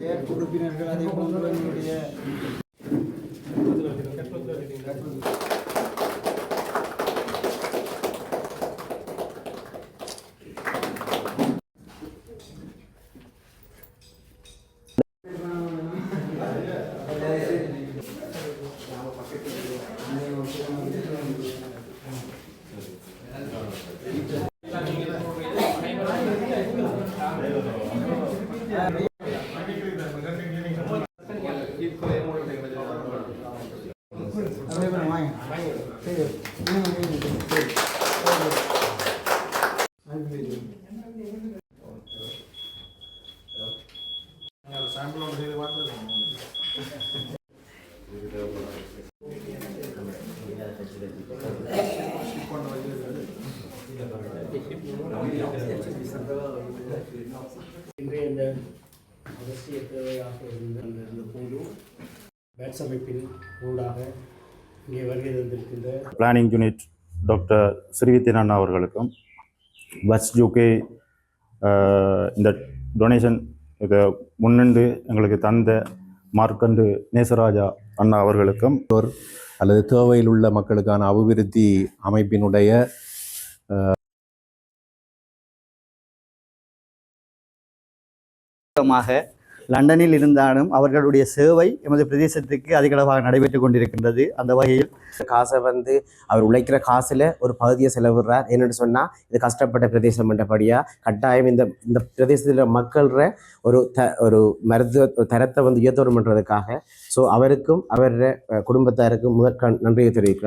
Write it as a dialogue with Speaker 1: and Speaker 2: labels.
Speaker 1: உறுப்பினர்கள் அதே போன்று எங்களுடைய
Speaker 2: இன்றைய இந்த அவசிய தேவையாக இருந்த போது பேட்ஸ் அமைப்பின் ஊடாக இங்கே வருகை தந்திருக்கின்ற
Speaker 3: பிளானிங் யூனிட் டாக்டர் ஸ்ரீவித்யன் அவர்களுக்கும் பஸ் ஜூகே இந்த டொனேஷன் இதை முன்னின்று எங்களுக்கு தந்த மார்க்கண்டு நேசராஜா அண்ணா அவர்களுக்கும்
Speaker 4: அல்லது தேவையில் உள்ள மக்களுக்கான அபிவிருத்தி அமைப்பினுடைய
Speaker 5: லண்டனில் இருந்தாலும் அவர்களுடைய சேவை எமது பிரதேசத்துக்கு அதிகளவாக நடைபெற்றுக் கொண்டிருக்கின்றது. அந்த வகையில்
Speaker 6: காசை அவர் உழைக்கிற காசில் ஒரு பகுதியை செலவிடுறார். என்னென்னு சொன்னால் இது கஷ்டப்பட்ட பிரதேசம் என்றபடியாக கட்டாயம் இந்த பிரதேசத்தில் மக்கள்ற ஒரு மருத்துவ தரத்தை உயர்த்தணுன்றதுக்காக ஸோ அவருக்கும் அவர குடும்பத்தாருக்கும் முதற்க நன்றியை தெரிவிக்கிறோம்.